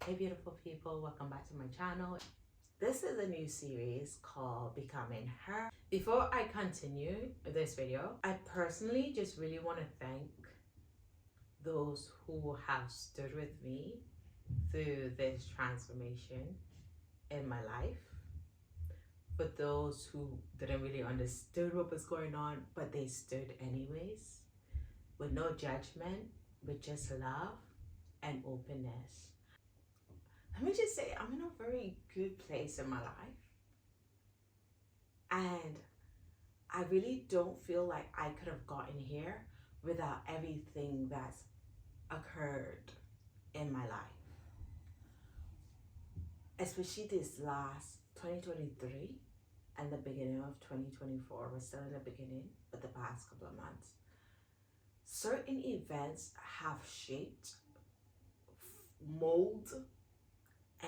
Hey beautiful people, welcome back to my channel. This is a new series called Becoming Her. Before I continue this video, I personally just really want to thank those who have stood with me through this transformation in my life. For those who didn't really understand what was going on, but they stood anyways, with no judgment, with just love and openness. Let me just say, I'm in a very good place in my life. And I really don't feel like I could have gotten here without everything that's occurred in my life. Especially this last 2023 and the beginning of 2024. We're still in the beginning, but the past couple of months. Certain events have shaped, molded,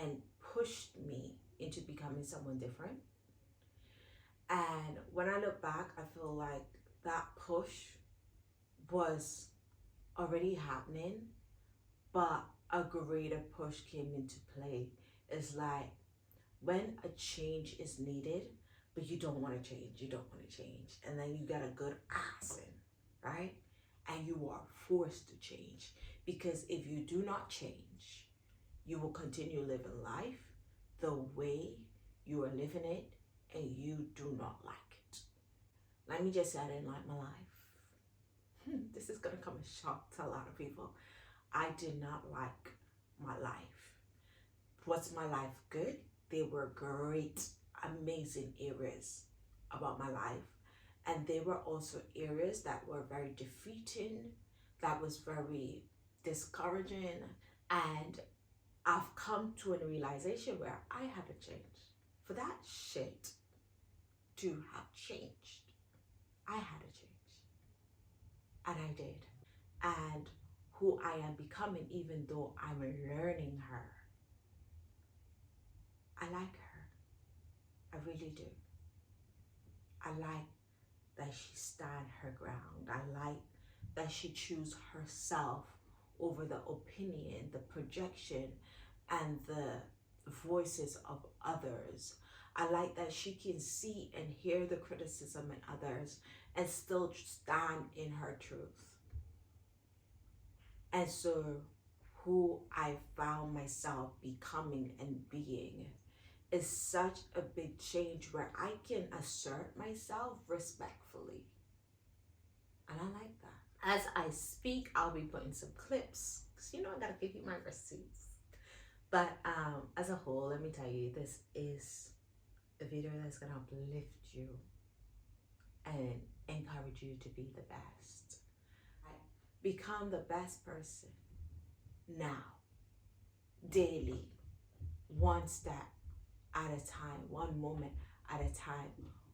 and pushed me into becoming someone different. And when I look back, I feel like that push was already happening, but a greater push came into play. It's like when a change is needed, but you don't want to change, and then you got a good accent, right? And you are forced to change, because if you do not change, you will continue living life the way you are living it, and you do not like it. Let me just say, I didn't like my life. This is gonna come as a shock to a lot of people. I did not like my life. Was my life good? There were great, amazing areas about my life. And there were also areas that were very defeating, that was very discouraging. And I've come to a realization where I had to change. For that shit to have changed, I had to change. And I did. And who I am becoming, even though I'm learning her, I like her. I really do. I like that she stand her ground. I like that she choose herself over the opinion, the projection, and the voices of others. I like that she can see and hear the criticism in others and still stand in her truth. And so who I found myself becoming and being is such a big change, where I can assert myself respectfully. And I like that. As I speak, I'll be putting some clips, because I gotta give you my receipts. But as a whole, let me tell you, this is a video that's gonna uplift you and encourage you to be the best. Become the best person now, daily, one step at a time, one moment at a time,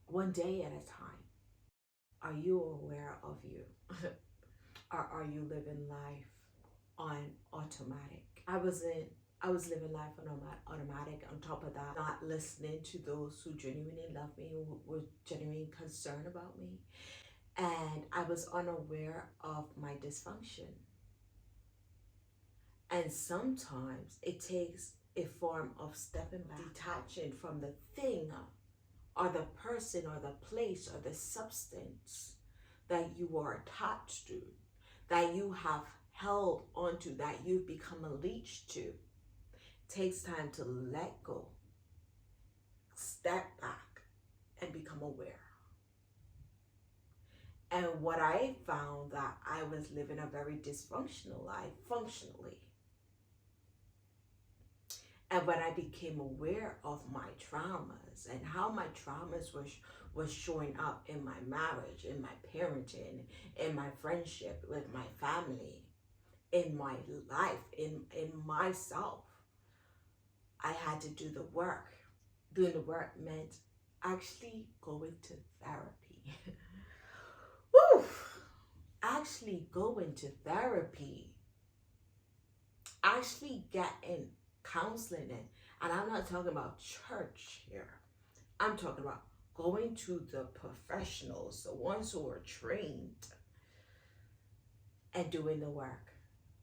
one day at a time. Are you aware of you? Or are you living life on automatic? I was living life on automatic. On top of that, not listening to those who genuinely love me, who were genuinely concerned about me. And I was unaware of my dysfunction. And sometimes it takes a form of stepping back, detaching from the thing or the person or the place or the substance that you are attached to, that you have held onto, that you've become a leech to. It takes time to let go, step back, and become aware. And what I found, that I was living a very dysfunctional life functionally. And when I became aware of my traumas and how my traumas was showing up in my marriage, in my parenting, in my friendship with my family, in my life, in myself, I had to do the work. Doing the work meant actually going to therapy. Woo! Actually going to therapy. Actually getting counseling in. And I'm not talking about church here. I'm talking about going to the professionals, the ones who are trained, and doing the work.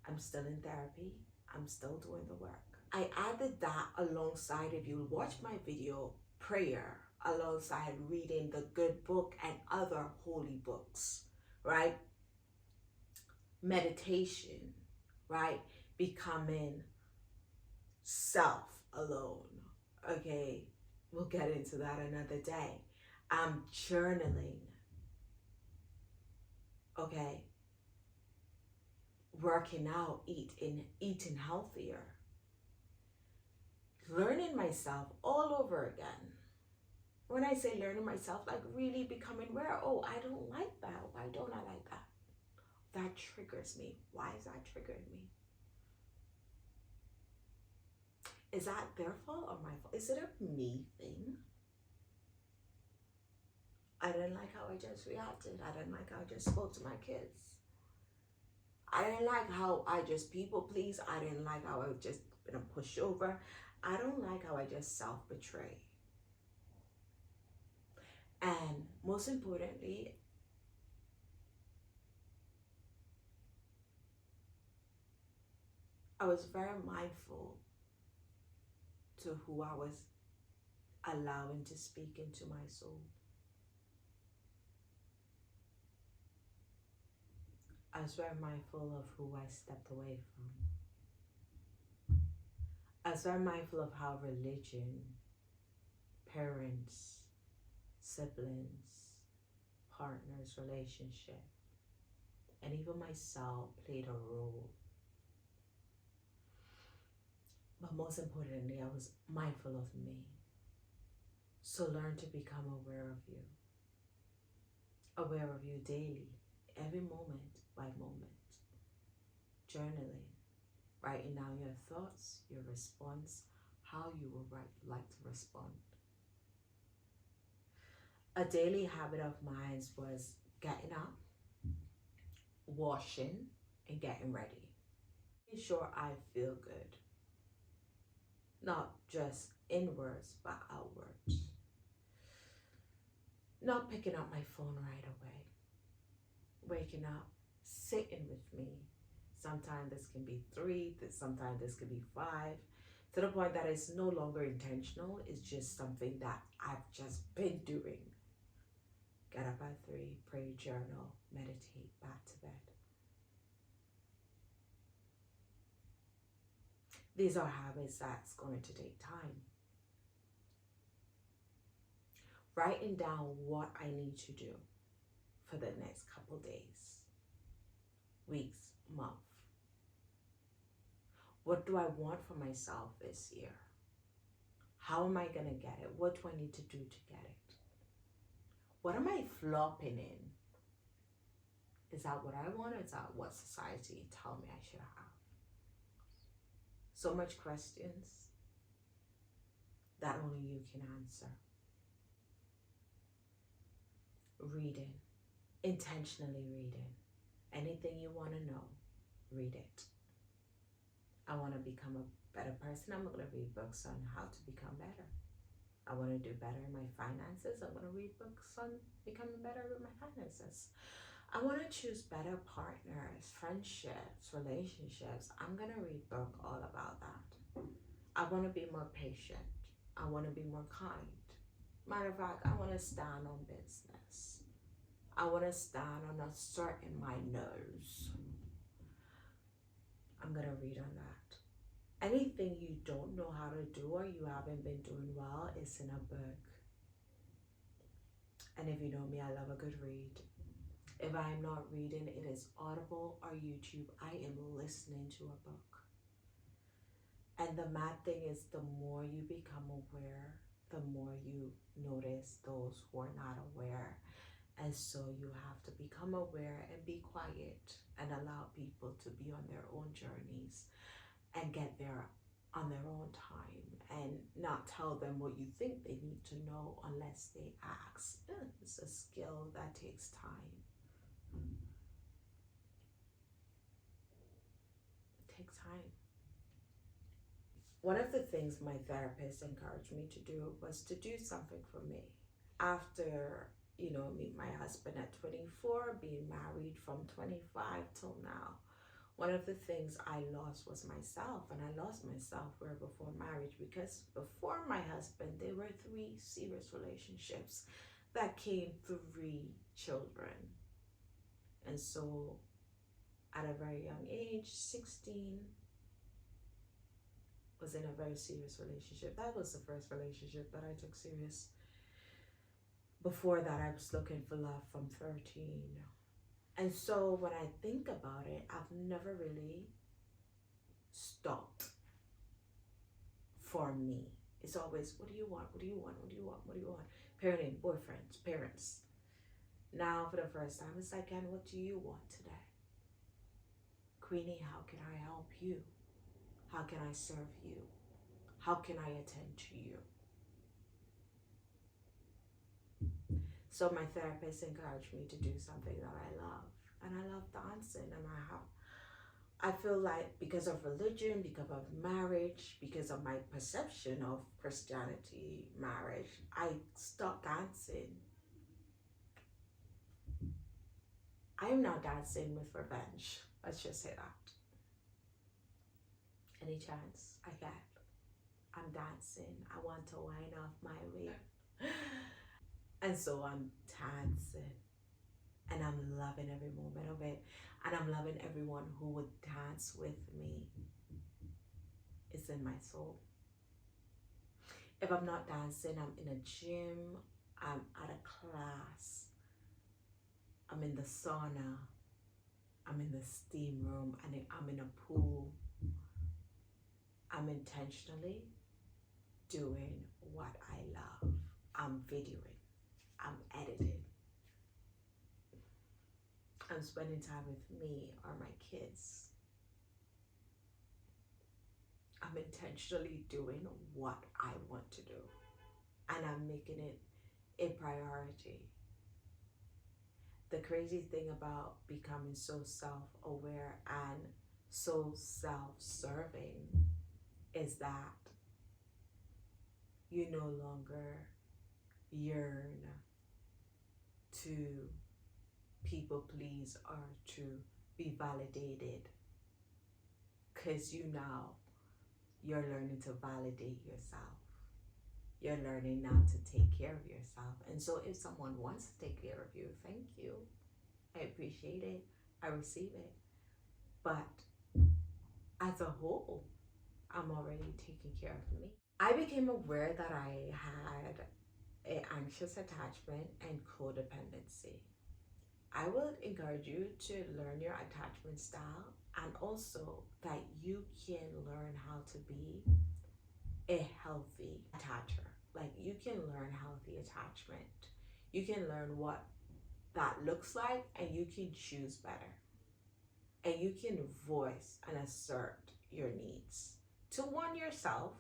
I'm still in therapy. I'm still doing the work. I added that alongside, if you watch my video, prayer, alongside reading the good book and other holy books, right? Meditation, right? Becoming self alone, okay? We'll get into that another day. Journaling, okay? Working out, eating healthier, learning myself all over again. When I say learning myself, like really becoming aware, oh, I don't like that. Why don't I like that? That triggers me. Why is that triggering me? Is that their fault or my fault? Is it a me thing? I didn't like how I just reacted. I didn't like how I just spoke to my kids. I didn't like how I just people please. I didn't like how I just been a pushover. I don't like how I just self-betray. And most importantly, I was very mindful to who I was allowing to speak into my soul. I was very mindful of who I stepped away from. I was very mindful of how religion, parents, siblings, partners, relationship, and even myself played a role. But most importantly, I was mindful of me. So learn to become aware of you daily, every moment by moment. Journaling, writing down your thoughts, your response, how you would like to respond. A daily habit of mine was getting up, washing, and getting ready. Making sure I feel good. Not just inwards, but outwards. Not picking up my phone right away. Waking up, sitting with me. Sometimes this can be 3, sometimes this can be 5, to the point that it's no longer intentional. It's just something that I've just been doing. Get up at 3, pray, journal, meditate, back to bed. These are habits that's going to take time. Writing down what I need to do for the next couple days, weeks, month. What do I want for myself this year? How am I going to get it? What do I need to do to get it? What am I flopping in? Is that what I want, or is that what society tell me I should have? So much questions that only you can answer. Reading, intentionally reading. Anything you want to know, read it. I want to become a better person. I'm going to read books on how to become better. I want to do better in my finances. I'm going to read books on becoming better with my finances. I want to choose better partners, friendships, relationships. I'm going to read a book all about that. I want to be more patient. I want to be more kind. Matter of fact, I want to stand on business. I want to stand on asserting my nose. I'm going to read on that. Anything you don't know how to do or you haven't been doing well is in a book. And if you know me, I love a good read. If I am not reading, it is Audible or YouTube. I am listening to a book. And the mad thing is, the more you become aware, the more you notice those who are not aware. And so you have to become aware and be quiet and allow people to be on their own journeys and get there on their own time, and not tell them what you think they need to know unless they ask. It's a skill that takes time. It takes time. One of the things my therapist encouraged me to do was to do something for me. After, meet my husband at 24, being married from 25 till now, One of the things I lost was myself, and I lost myself right before marriage, because before my husband, there were 3 serious relationships that came 3 children. And so at a very young age, 16, was in a very serious relationship. That was the first relationship that I took serious. Before that, I was looking for love from 13. And so when I think about it, I've never really stopped for me. It's always, what do you want? What do you want? What do you want? What do you want? Parenting, boyfriends, parents. Now, for the first time, it's like, and what do you want today? Queenie, how can I help you? How can I serve you? How can I attend to you? So my therapist encouraged me to do something that I love. And I love dancing, and I feel like because of religion, because of marriage, because of my perception of Christianity, marriage, I stopped dancing. I am now dancing with revenge. Let's just say that. Any chance I get, I'm dancing. I want to wind off my way. And so I'm dancing. And I'm loving every moment of it. And I'm loving everyone who would dance with me. It's in my soul. If I'm not dancing, I'm in a gym, I'm at a class, I'm in the sauna, I'm in the steam room, and I'm in a pool. I'm intentionally doing what I love. I'm videoing, I'm editing. I'm spending time with me or my kids. I'm intentionally doing what I want to do. And I'm making it a priority. The crazy thing about becoming so self-aware and so self-serving is that you no longer yearn to people please or to be validated, because you're learning to validate yourself. You're learning now to take care of yourself. And so if someone wants to take care of you, thank you. I appreciate it. I receive it. But as a whole, I'm already taking care of me. I became aware that I had an anxious attachment and codependency. I would encourage you to learn your attachment style, and also that you can learn how to be a healthy attacher. Like, you can learn healthy attachment. You can learn what that looks like, and you can choose better. And you can voice and assert your needs to one, yourself,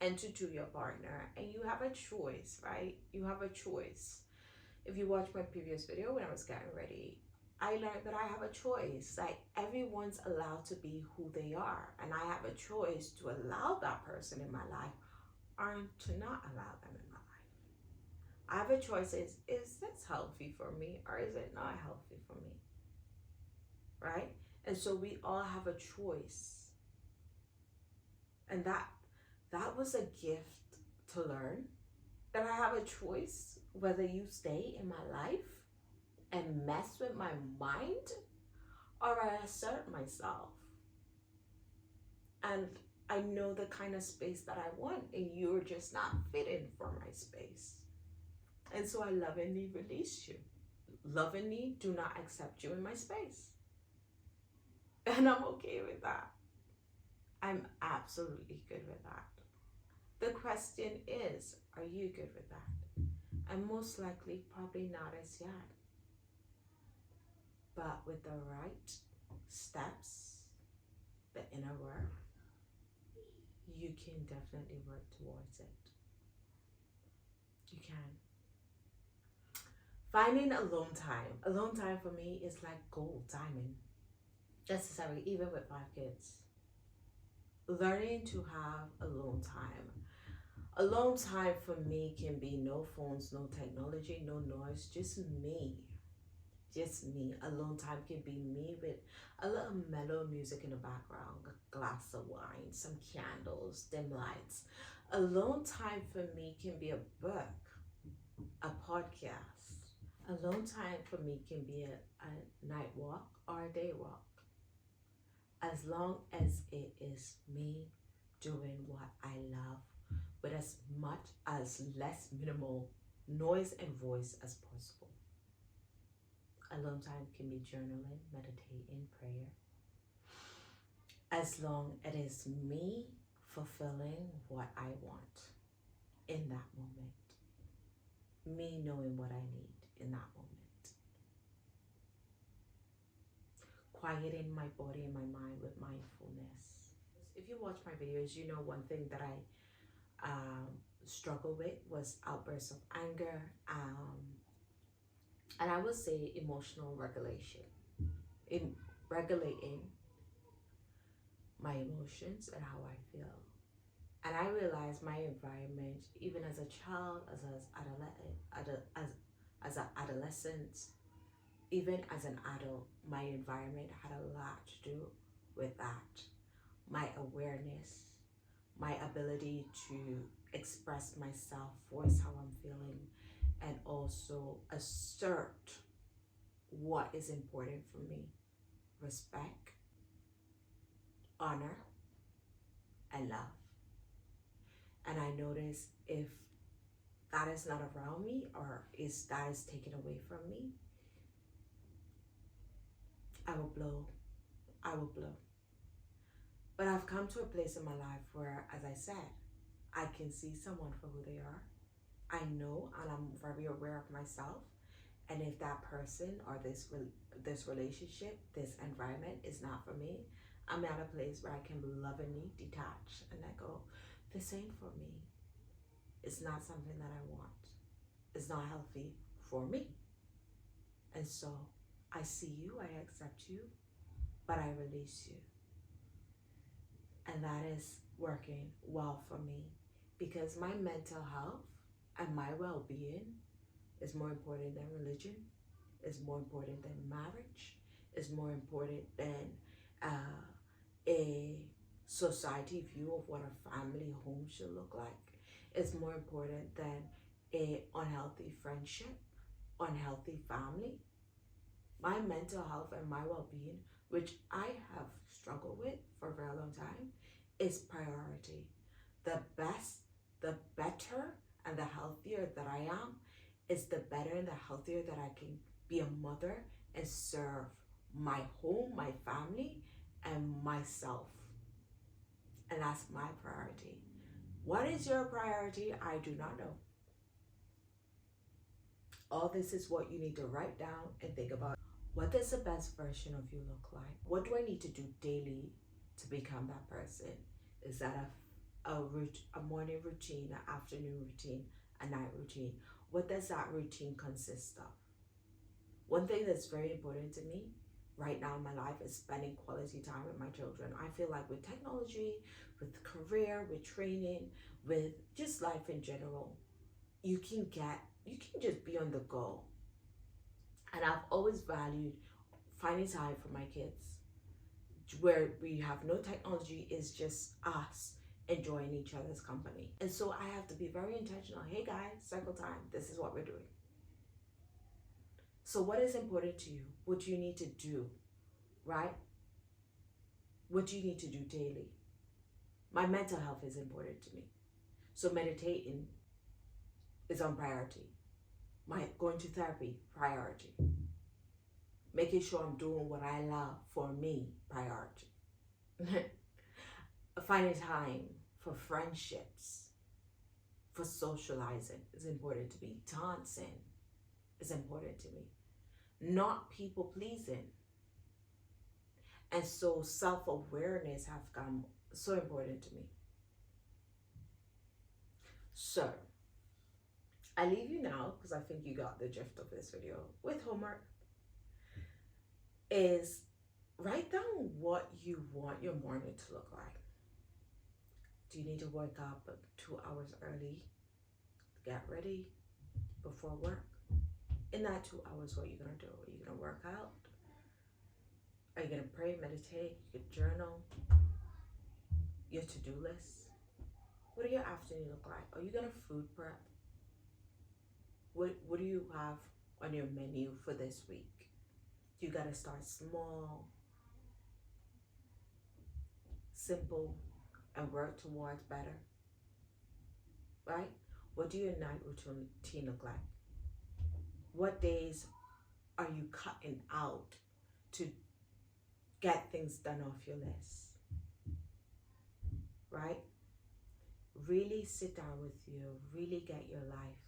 and to your partner. And you have a choice, right? You have a choice. If you watch my previous video when I was getting ready, I learned that I have a choice. Like, everyone's allowed to be who they are, and I have a choice to allow that person in my life or to not allow them in my life. I have a choice. Is this healthy for me, or is it not healthy for me? Right? And so we all have a choice. And that was a gift to learn, that I have a choice whether you stay in my life and mess with my mind, or I assert myself. And I know the kind of space that I want, and you're just not fitting for my space. And so I lovingly release you. Lovingly do not accept you in my space. And I'm okay with that. I'm absolutely good with that. The question is, are you good with that? And most likely, probably not as yet. But with the right steps, the inner work, you can definitely work towards it. You can. Finding alone time. Alone time for me is like gold, diamond. Necessary, even with 5 kids. Learning to have alone time. Alone time for me can be no phones, no technology, no noise, just me. just me. Alone time can be me with a little mellow music in the background, a glass of wine, some candles, dim lights. Alone time for me can be a book, a podcast. Alone time for me can be a night walk or a day walk. As long as it is me doing what I love with as much as less minimal noise and voice as possible. Alone time can be journaling, meditating, prayer. As long as it is me fulfilling what I want in that moment. Me knowing what I need in that moment. Quieting my body and my mind with mindfulness. If you watch my videos, you know one thing that I struggle with was outbursts of anger, and I would say emotional regulation. In regulating my emotions and how I feel. And I realized my environment, even as a child, as an adolescent, even as an adult, my environment had a lot to do with that. My awareness, my ability to express myself, voice how I'm feeling, and also assert what is important for me. Respect, honor, and love. And I notice if that is not around me or that is taken away from me, I will blow. But I've come to a place in my life where, as I said, I can see someone for who they are. I know, and I'm very aware of myself. And if that person or this relationship, this environment is not for me, I'm at a place where I can lovingly detach and let go. This ain't for me. It's not something that I want. It's not healthy for me. And so I see you, I accept you, but I release you. And that is working well for me because my mental health and my well-being is more important than religion, is more important than marriage, is more important than a society view of what a family home should look like. It's more important than a unhealthy friendship, unhealthy family. My mental health and my well-being, which I have struggled with for a very long time, is priority. The best, the better, and the healthier that I am is the better and the healthier that I can be a mother and serve my home, my family, and myself. And that's my priority. What is your priority? I do not know. All this is what you need to write down and think about. What does the best version of you look like? What do I need to do daily to become that person? Is that a morning routine, an afternoon routine, a night routine? What does that routine consist of? One thing that's very important to me right now in my life is spending quality time with my children. I feel like with technology, with career, with training, with just life in general, you can just be on the go. And I've always valued finding time for my kids where we have no technology, is just us enjoying each other's company. And so I have to be very intentional. Hey guys, cycle time, this is what we're doing. So what is important to you? What do you need to do, right? What do you need to do daily? My mental health is important to me. So meditating is on priority. My going to therapy, priority. Making sure I'm doing what I love for me, priority. Finding time for friendships, for socializing is important to me. Dancing is important to me. Not people pleasing. And so self-awareness have become so important to me. So I leave you now, because I think you got the gist of this video, with homework. Is write down what you want your morning to look like. Do you need to wake up 2 hours early to get ready before work? In that 2 hours, what are you gonna do? Are you gonna work out? Are you gonna pray, meditate? You could journal, your to-do list. What do your afternoon look like? Are you gonna food prep? What do you have on your menu for this week? You gotta start small, simple, and work towards better, right? What do your night routine look like? What days are you cutting out to get things done off your list, right? Really sit down with you, really get your life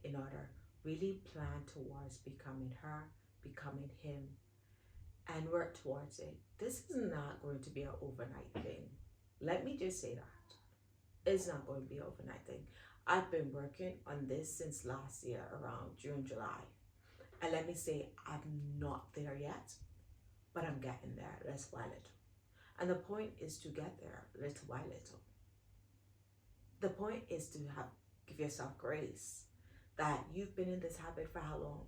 in order, really plan towards becoming her, becoming him, and work towards it. This is not going to be an overnight thing. Let me just say that. It's not going to be an overnight thing. I've been working on this since last year around June, July. And let me say, I'm not there yet, but I'm getting there little by little. And the point is to get there little by little. The point is to give yourself grace that you've been in this habit for how long?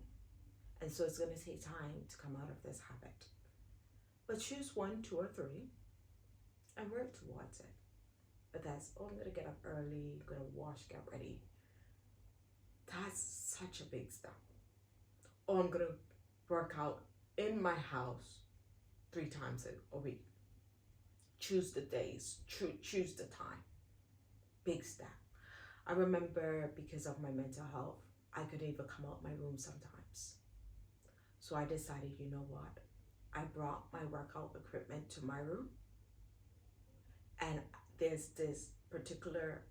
And so it's going to take time to come out of this habit. But choose 1, 2, or 3 and work towards it. But that's, oh, I'm going to get up early, I'm going to wash, get ready. That's such a big step. Oh, I'm going to work out in my house 3 times a week. Choose the days, choose the time. Big step. I remember because of my mental health, I couldn't even come out my room sometimes. So I decided, you know what? I brought my workout equipment to my room. And there's this particular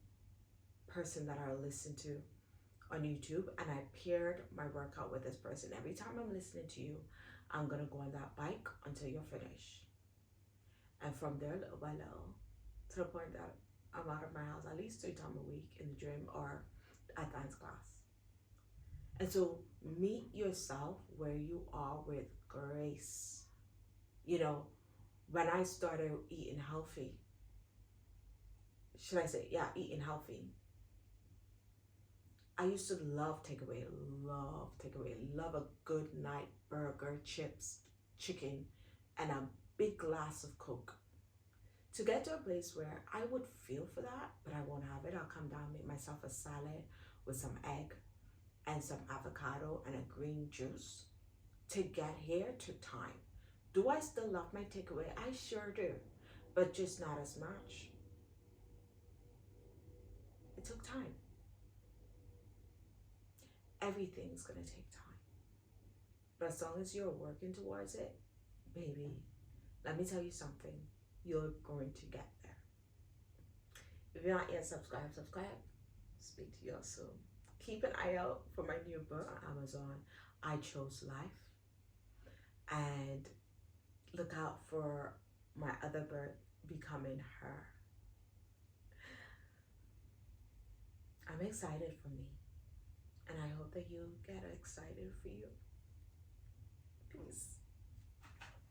person that I listen to on YouTube, and I paired my workout with this person. Every time I'm listening to you, I'm going to go on that bike until you're finished. And from there, little by little, to the point that I'm out of my house at least 3 times a week in the gym or at dance class. And so meet yourself where you are with grace. You know, when I started eating healthy, eating healthy, I used to love takeaway, love a good night burger, chips, chicken, and a big glass of Coke. To get to a place where I would feel for that, but I won't have it, I'll come down, make myself a salad with some egg and some avocado and a green juice to get here to time. Do I still love my takeaway? I sure do, but just not as much. It took time. Everything's gonna take time. But as long as you're working towards it, baby, let me tell you something. You're going to get there. If you're not yet subscribed. Speak to you all soon. Keep an eye out for my new book on Amazon, I Chose Life. And look out for my other book, Becoming Her. I'm excited for me. And I hope that you get excited for you. Peace.